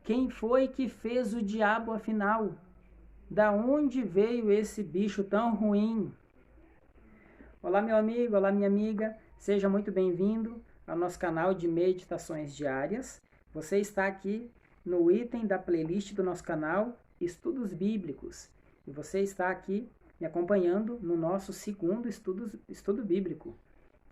Quem foi que fez o diabo afinal? Da onde veio esse bicho tão ruim? Olá, meu amigo, olá, minha amiga. Seja muito bem-vindo ao nosso canal de meditações diárias. Você está aqui no item da playlist do nosso canal Estudos Bíblicos. E você está aqui me acompanhando no nosso segundo estudo bíblico,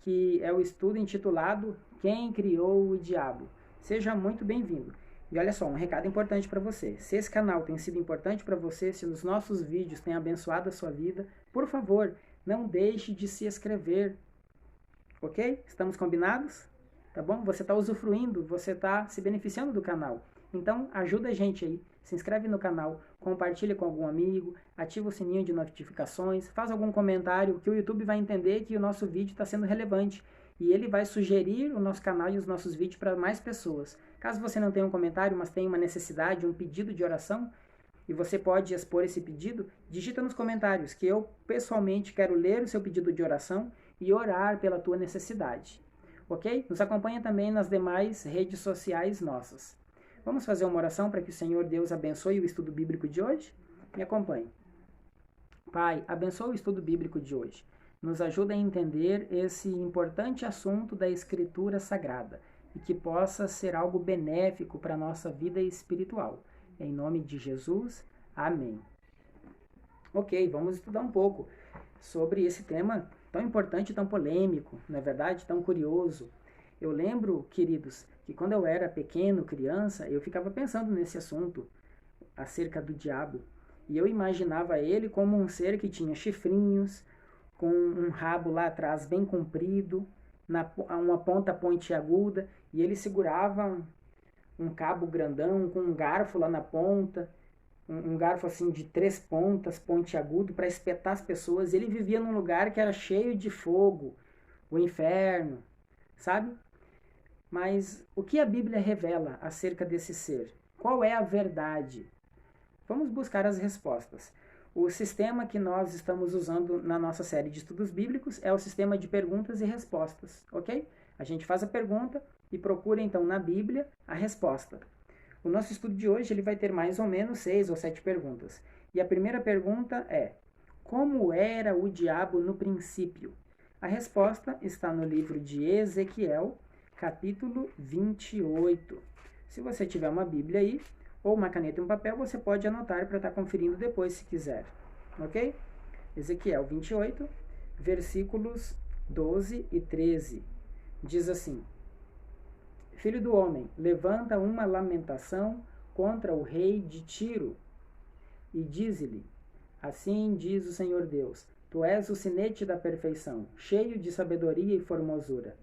que é o estudo intitulado Quem Criou o Diabo? Seja muito bem-vindo. E olha só, um recado importante para você. Se esse canal tem sido importante para você, se os nossos vídeos têm abençoado a sua vida, por favor, não deixe de se inscrever. Ok? Estamos combinados? Tá bom? Você está usufruindo, você está se beneficiando do canal. Então, ajuda a gente aí. Se inscreve no canal, compartilha com algum amigo, ativa o sininho de notificações, faz algum comentário que o YouTube vai entender que o nosso vídeo está sendo relevante e ele vai sugerir o nosso canal e os nossos vídeos para mais pessoas. Caso você não tenha um comentário, mas tenha uma necessidade, um pedido de oração, e você pode expor esse pedido, digita nos comentários que eu pessoalmente quero ler o seu pedido de oração e orar pela tua necessidade. Ok? Nos acompanha também nas demais redes sociais nossas. Vamos fazer uma oração para que o Senhor Deus abençoe o estudo bíblico de hoje? Me acompanhe. Pai, abençoe o estudo bíblico de hoje. Nos ajuda a entender esse importante assunto da Escritura Sagrada e que possa ser algo benéfico para a nossa vida espiritual. Em nome de Jesus, amém. Ok, vamos estudar um pouco sobre esse tema tão importante, tão polêmico, não é verdade? Tão curioso. Eu lembro, queridos, que quando eu era pequeno, criança, eu ficava pensando nesse assunto, acerca do diabo. E eu imaginava ele como um ser que tinha chifrinhos, com um rabo lá atrás bem comprido, uma ponta pontiaguda, e ele segurava um cabo grandão com um garfo lá na ponta, um garfo assim de 3 pontas, pontiagudo, para espetar as pessoas. Ele vivia num lugar que era cheio de fogo, o inferno, sabe? Mas o que a Bíblia revela acerca desse ser? Qual é a verdade? Vamos buscar as respostas. O sistema que nós estamos usando na nossa série de estudos bíblicos é o sistema de perguntas e respostas, ok? A gente faz a pergunta e procura então na Bíblia a resposta. O nosso estudo de hoje ele vai ter mais ou menos 6 ou 7 perguntas. E a primeira pergunta é: como era o diabo no princípio? A resposta está no livro de Ezequiel, capítulo 28. Se você tiver uma Bíblia aí, ou uma caneta e um papel, você pode anotar para estar conferindo depois se quiser. Ok? Ezequiel 28, versículos 12 e 13. Diz assim: Filho do homem, levanta uma lamentação contra o rei de Tiro e dize-lhe: Assim diz o Senhor Deus, tu és o sinete da perfeição, cheio de sabedoria e formosura.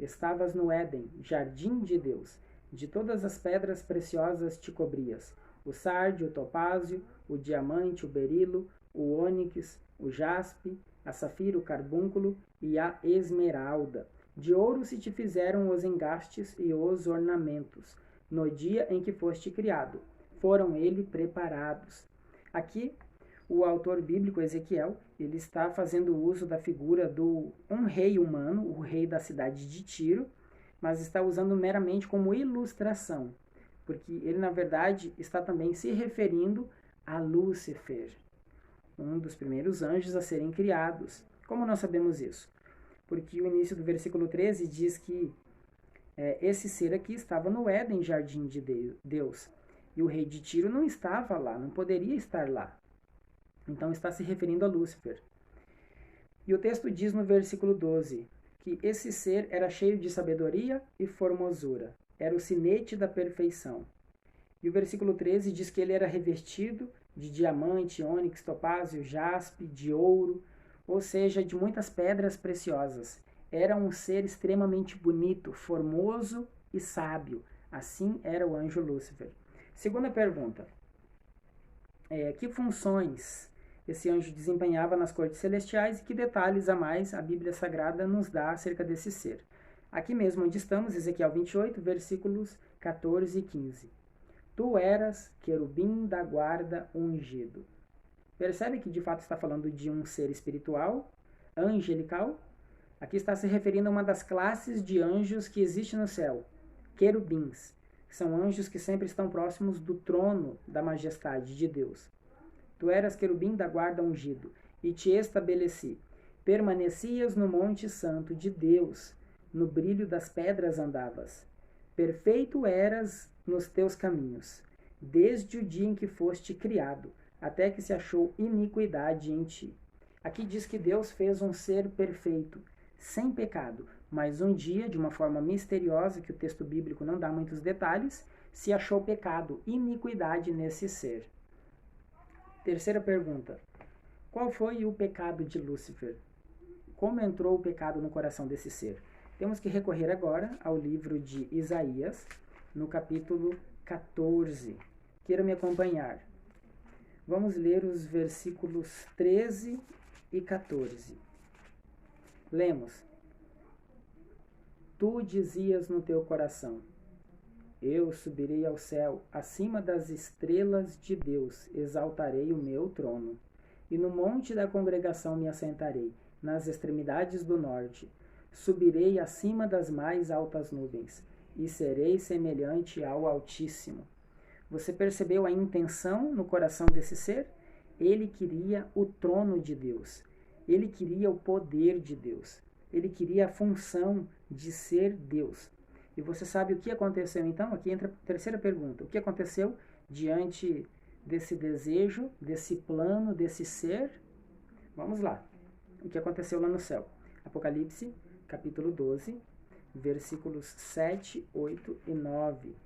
Estavas no Éden, jardim de Deus. De todas as pedras preciosas te cobrias: o sardio, o topázio, o diamante, o berilo, o ônix, o jaspe, a safira, o carbúnculo e a esmeralda. De ouro se te fizeram os engastes e os ornamentos, no dia em que foste criado. Foram ele preparados. Aqui, o autor bíblico Ezequiel, ele está fazendo uso da figura do um rei humano, o rei da cidade de Tiro, mas está usando meramente como ilustração, porque ele, na verdade, está também se referindo a Lúcifer, um dos primeiros anjos a serem criados. Como nós sabemos isso? Porque o início do versículo 13 diz que esse ser aqui estava no Éden, jardim de Deus, e o rei de Tiro não estava lá, não poderia estar lá. Então está se referindo a Lúcifer. E o texto diz no versículo 12 que esse ser era cheio de sabedoria e formosura, era o sinete da perfeição. E o versículo 13 diz que ele era revestido de diamante, ônix, topázio, jaspe, de ouro, ou seja, de muitas pedras preciosas. Era um ser extremamente bonito, formoso e sábio. Assim era o anjo Lúcifer. Segunda pergunta: que funções esse anjo desempenhava nas cortes celestiais e que detalhes a mais a Bíblia Sagrada nos dá acerca desse ser? Aqui mesmo onde estamos, Ezequiel 28, versículos 14 e 15. Tu eras querubim da guarda ungido. Percebe que de fato está falando de um ser espiritual, angelical? Aqui está se referindo a uma das classes de anjos que existe no céu, querubins. que são anjos que sempre estão próximos do trono da majestade de Deus. Tu eras querubim da guarda ungido, e te estabeleci. Permanecias no monte santo de Deus, no brilho das pedras andavas. Perfeito eras nos teus caminhos, desde o dia em que foste criado, até que se achou iniquidade em ti. Aqui diz que Deus fez um ser perfeito, sem pecado, mas um dia, de uma forma misteriosa, que o texto bíblico não dá muitos detalhes, se achou pecado, iniquidade nesse ser. Terceira pergunta. Qual foi o pecado de Lúcifer? Como entrou o pecado no coração desse ser? Temos que recorrer agora ao livro de Isaías, no capítulo 14. Queira me acompanhar. Vamos ler os versículos 13 e 14. Lemos. Tu dizias no teu coração: eu subirei ao céu, acima das estrelas de Deus, exaltarei o meu trono. E no monte da congregação me assentarei, nas extremidades do norte. Subirei acima das mais altas nuvens, e serei semelhante ao Altíssimo. Você percebeu a intenção no coração desse ser? Ele queria o trono de Deus. Ele queria o poder de Deus. Ele queria a função de ser Deus. E você sabe o que aconteceu então? Aqui entra a terceira pergunta. O que aconteceu diante desse desejo, desse plano, desse ser? Vamos lá. O que aconteceu lá no céu? Apocalipse, capítulo 12, versículos 7, 8 e 9.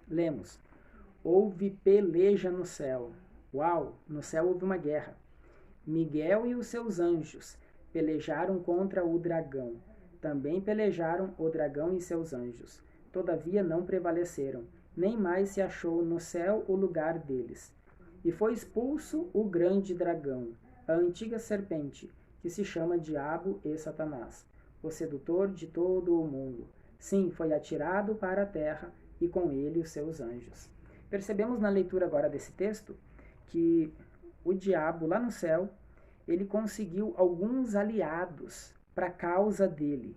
Lemos. Houve peleja no céu. Uau! No céu houve uma guerra. Miguel e os seus anjos pelejaram contra o dragão. Também pelejaram o dragão e seus anjos. Todavia não prevaleceram, nem mais se achou no céu o lugar deles. E foi expulso o grande dragão, a antiga serpente, que se chama Diabo e Satanás, o sedutor de todo o mundo. Sim, foi atirado para a terra, e com ele os seus anjos. Percebemos na leitura agora desse texto que o diabo lá no céu, ele conseguiu alguns aliados para a causa dele,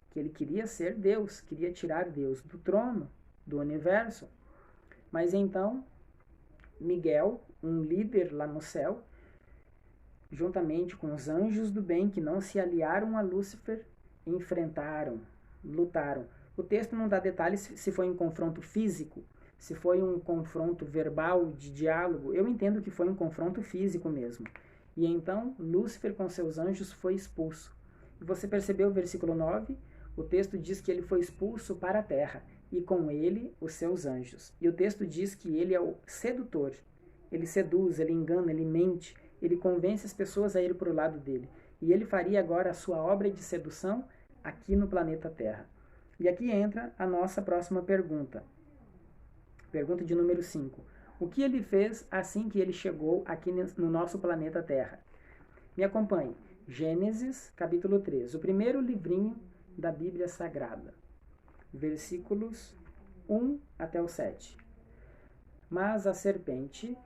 que ele queria ser Deus, queria tirar Deus do trono, do universo. Mas então, Miguel, um líder lá no céu, juntamente com os anjos do bem que não se aliaram a Lúcifer, enfrentaram, lutaram. O texto não dá detalhes se foi um confronto físico, se foi um confronto verbal, de diálogo. Eu entendo que foi um confronto físico mesmo. E então, Lúcifer com seus anjos foi expulso. E você percebeu o versículo 9? O texto diz que ele foi expulso para a terra, e com ele os seus anjos. E o texto diz que ele é o sedutor. Ele seduz, ele engana, ele mente, ele convence as pessoas a ir para o lado dele. E ele faria agora a sua obra de sedução aqui no planeta Terra. E aqui entra a nossa próxima pergunta. Pergunta de número 5. O que ele fez assim que ele chegou aqui no nosso planeta Terra? Me acompanhe. Gênesis, capítulo 3. O primeiro livrinho da Bíblia Sagrada. Versículos 1 até o 7. Mas a serpente,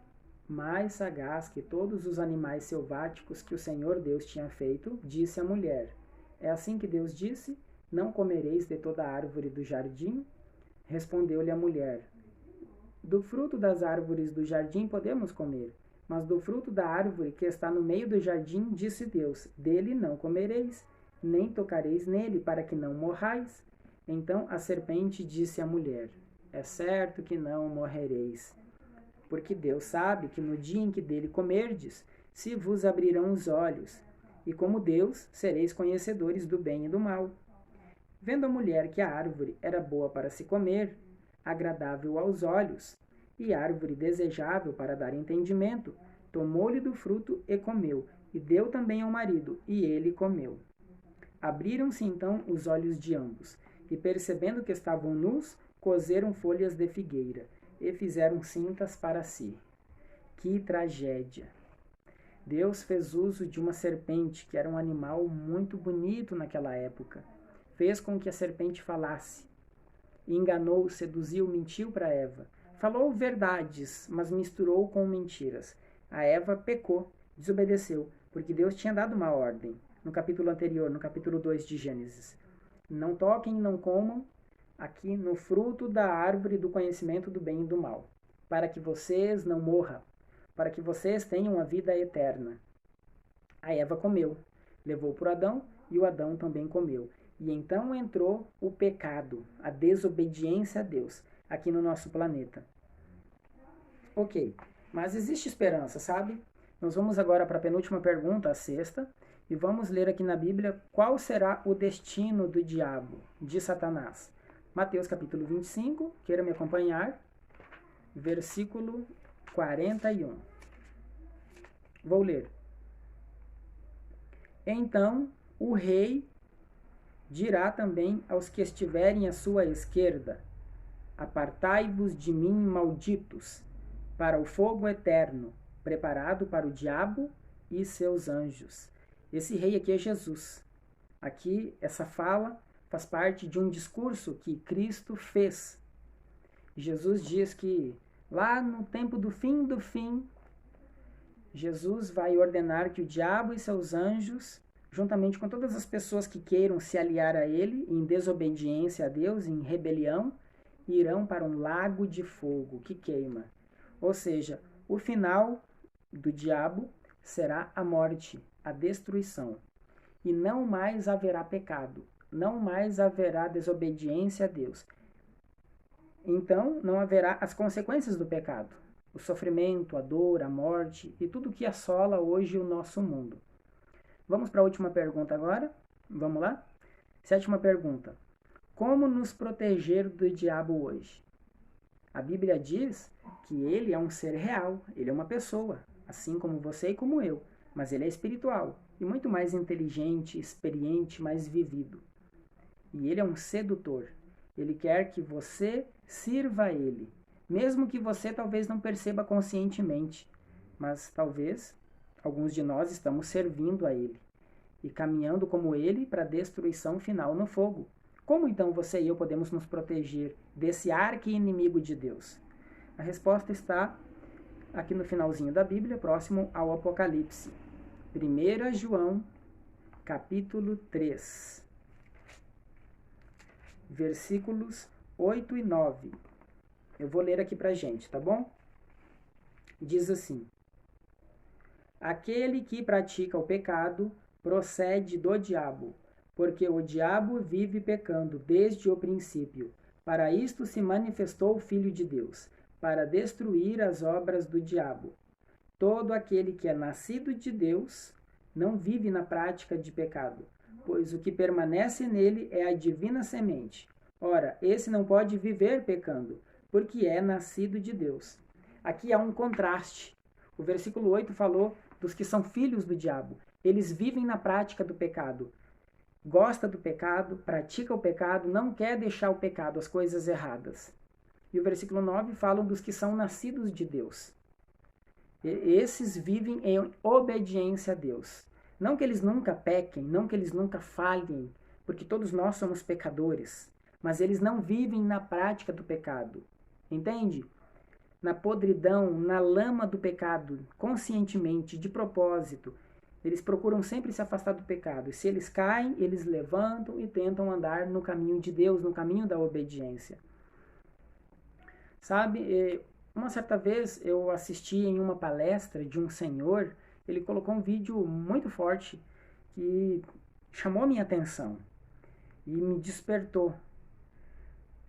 mais sagaz que todos os animais selváticos que o Senhor Deus tinha feito, disse à mulher: é assim que Deus disse: não comereis de toda a árvore do jardim? Respondeu-lhe a mulher: do fruto das árvores do jardim podemos comer, mas do fruto da árvore que está no meio do jardim, disse Deus: dele não comereis, nem tocareis nele, para que não morrais. Então a serpente disse à mulher: é certo que não morrereis, porque Deus sabe que no dia em que dele comerdes, se vos abrirão os olhos, e como Deus, sereis conhecedores do bem e do mal. Vendo a mulher que a árvore era boa para se comer, agradável aos olhos, e árvore desejável para dar entendimento, tomou-lhe do fruto e comeu, e deu também ao marido, e ele comeu. Abriram-se então os olhos de ambos, e percebendo que estavam nus, coseram folhas de figueira, e fizeram cintas para si. Que tragédia! Deus fez uso de uma serpente, que era um animal muito bonito naquela época. Fez com que a serpente falasse. Enganou, seduziu, mentiu para Eva. Falou verdades, mas misturou com mentiras. A Eva pecou, desobedeceu, porque Deus tinha dado uma ordem. No capítulo anterior, no capítulo 2 de Gênesis. Não toquem, não comam aqui no fruto da árvore do conhecimento do bem e do mal, para que vocês não morram, para que vocês tenham uma vida eterna. A Eva comeu, levou para o Adão e o Adão também comeu. E então entrou o pecado, a desobediência a Deus, aqui no nosso planeta. Ok, mas existe esperança, sabe? Nós vamos agora para a penúltima pergunta, a sexta, e vamos ler aqui na Bíblia qual será o destino do diabo, de Satanás. Mateus capítulo 25, queira me acompanhar, versículo 41. Vou ler. Então o rei dirá também aos que estiverem à sua esquerda: apartai-vos de mim, malditos, para o fogo eterno, preparado para o diabo e seus anjos. Esse rei aqui é Jesus. Aqui, essa fala faz parte de um discurso que Cristo fez. Jesus diz que lá no tempo do fim, Jesus vai ordenar que o diabo e seus anjos, juntamente com todas as pessoas que queiram se aliar a ele, em desobediência a Deus, em rebelião, irão para um lago de fogo que queima. Ou seja, o final do diabo será a morte, a destruição. E não mais haverá pecado, não mais haverá desobediência a Deus. Então, não haverá as consequências do pecado, o sofrimento, a dor, a morte e tudo que assola hoje o nosso mundo. Vamos para a última pergunta agora? Vamos lá? Sétima pergunta. Como nos proteger do diabo hoje? A Bíblia diz que ele é um ser real, ele é uma pessoa, assim como você e como eu, mas ele é espiritual e muito mais inteligente, experiente, mais vivido. E ele é um sedutor. Ele quer que você sirva a ele, mesmo que você talvez não perceba conscientemente, mas talvez alguns de nós estamos servindo a ele e caminhando como ele para a destruição final no fogo. Como então você e eu podemos nos proteger desse arqui-inimigo de Deus? A resposta está aqui no finalzinho da Bíblia, próximo ao Apocalipse. 1 João, capítulo 3, versículos 8 e 9. Eu vou ler aqui pra gente, tá bom? Diz assim: aquele que pratica o pecado procede do diabo, porque o diabo vive pecando desde o princípio. Para isto se manifestou o Filho de Deus, para destruir as obras do diabo. Todo aquele que é nascido de Deus não vive na prática de pecado, pois o que permanece nele é a divina semente. Ora, esse não pode viver pecando, porque é nascido de Deus. Aqui há um contraste. O versículo 8 falou dos que são filhos do diabo. Eles vivem na prática do pecado. Gosta do pecado, pratica o pecado, não quer deixar o pecado, as coisas erradas. E o versículo 9 fala dos que são nascidos de Deus. Esses vivem em obediência a Deus. Não que eles nunca pequem, não que eles nunca falhem, porque todos nós somos pecadores, mas eles não vivem na prática do pecado. Entende? Na podridão, na lama do pecado, conscientemente, de propósito. Eles procuram sempre se afastar do pecado. E se eles caem, eles levantam e tentam andar no caminho de Deus, no caminho da obediência. Sabe, uma certa vez eu assisti em uma palestra de um senhor, ele colocou um vídeo muito forte que chamou minha atenção e me despertou.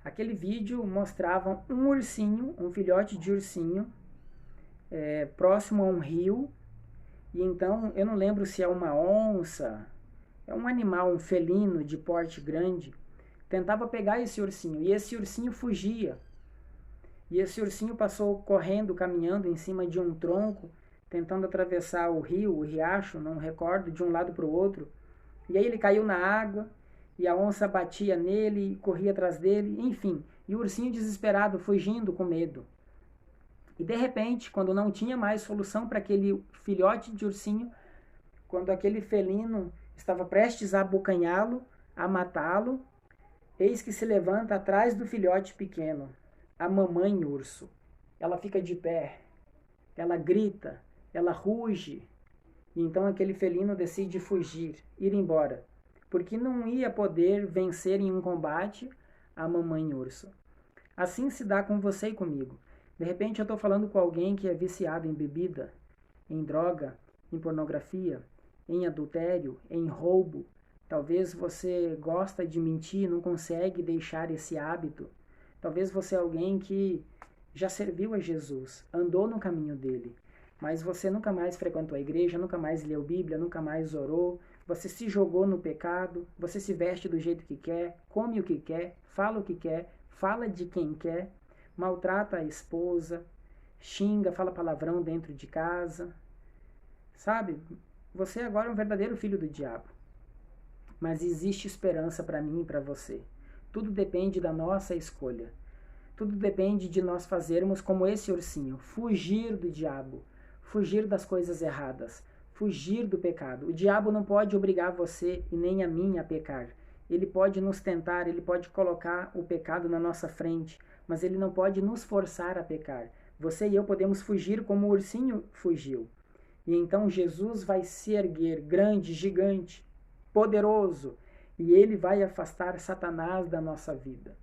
Aquele vídeo mostrava um ursinho, um filhote de ursinho, próximo a um rio. E então, eu não lembro se é uma onça, é um animal, um felino de porte grande, tentava pegar esse ursinho, e esse ursinho fugia. E esse ursinho passou correndo, caminhando em cima de um tronco, tentando atravessar o rio, o riacho, não recordo, de um lado para o outro. E aí ele caiu na água, e a onça batia nele, e corria atrás dele, enfim. E o ursinho desesperado, fugindo com medo. E de repente, quando não tinha mais solução para aquele filhote de ursinho, quando aquele felino estava prestes a abocanhá-lo, a matá-lo, eis que se levanta atrás do filhote pequeno, a mamãe urso. Ela fica de pé, ela grita, ela ruge, e então aquele felino decide fugir, ir embora, porque não ia poder vencer em um combate a mamãe urso. Assim se dá com você e comigo. De repente eu estou falando com alguém que é viciado em bebida, em droga, em pornografia, em adultério, em roubo. Talvez você gosta de mentir e não consegue deixar esse hábito. Talvez você é alguém que já serviu a Jesus, andou no caminho dele, mas você nunca mais frequentou a igreja, nunca mais leu Bíblia, nunca mais orou, você se jogou no pecado, você se veste do jeito que quer, come o que quer, fala o que quer, fala de quem quer, maltrata a esposa, xinga, fala palavrão dentro de casa. Sabe? Você agora é um verdadeiro filho do diabo. Mas existe esperança para mim e para você. Tudo depende da nossa escolha. Tudo depende de nós fazermos como esse ursinho, fugir do diabo, fugir das coisas erradas, fugir do pecado. O diabo não pode obrigar você e nem a mim a pecar. Ele pode nos tentar, ele pode colocar o pecado na nossa frente, mas ele não pode nos forçar a pecar. Você e eu podemos fugir como o ursinho fugiu. E então Jesus vai se erguer grande, gigante, poderoso, e ele vai afastar Satanás da nossa vida.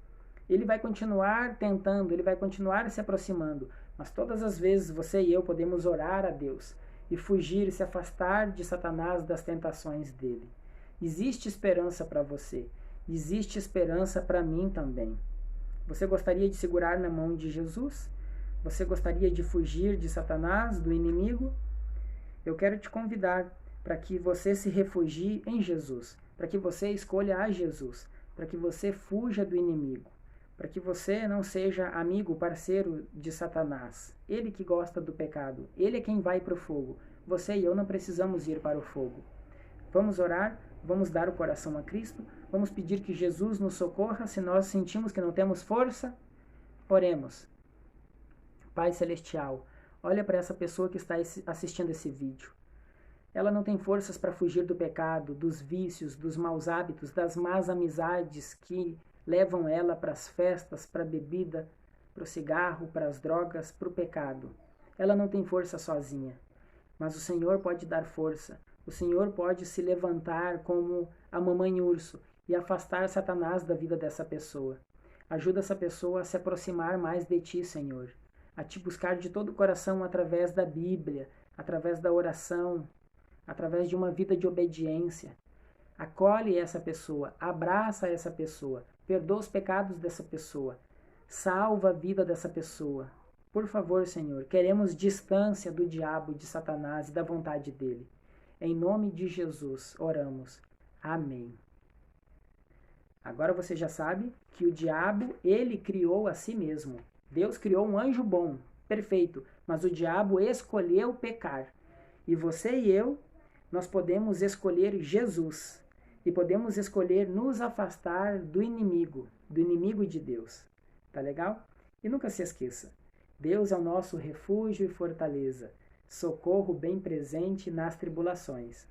Ele vai continuar tentando, ele vai continuar se aproximando, mas todas as vezes você e eu podemos orar a Deus e fugir, se afastar de Satanás, das tentações dele. Existe esperança para você, existe esperança para mim também. Você gostaria de segurar na mão de Jesus? Você gostaria de fugir de Satanás, do inimigo? Eu quero te convidar para que você se refugie em Jesus, para que você escolha a Jesus, para que você fuja do inimigo, para que você não seja amigo, parceiro de Satanás. Ele que gosta do pecado, ele é quem vai para o fogo. Você e eu não precisamos ir para o fogo. Vamos orar, vamos dar o coração a Cristo, vamos pedir que Jesus nos socorra se nós sentimos que não temos força. Oremos. Pai Celestial, olha para essa pessoa que está assistindo esse vídeo. Ela não tem forças para fugir do pecado, dos vícios, dos maus hábitos, das más amizades que levam ela para as festas, para a bebida, para o cigarro, para as drogas, para o pecado. Ela não tem força sozinha, mas o Senhor pode dar força. O Senhor pode se levantar como a mamãe urso e afastar Satanás da vida dessa pessoa. Ajuda essa pessoa a se aproximar mais de Ti, Senhor, a Te buscar de todo o coração através da Bíblia, através da oração, através de uma vida de obediência. Acolhe essa pessoa, abraça essa pessoa, perdoa os pecados dessa pessoa, salva a vida dessa pessoa. Por favor, Senhor, queremos distância do diabo, de Satanás e da vontade dele. Em nome de Jesus, oramos. Amém. Agora você já sabe que o diabo, ele criou a si mesmo. Deus criou um anjo bom, perfeito, mas o diabo escolheu pecar. E você e eu, nós podemos escolher Jesus. E podemos escolher nos afastar do inimigo de Deus. Tá legal? E nunca se esqueça, Deus é o nosso refúgio e fortaleza, socorro bem presente nas tribulações.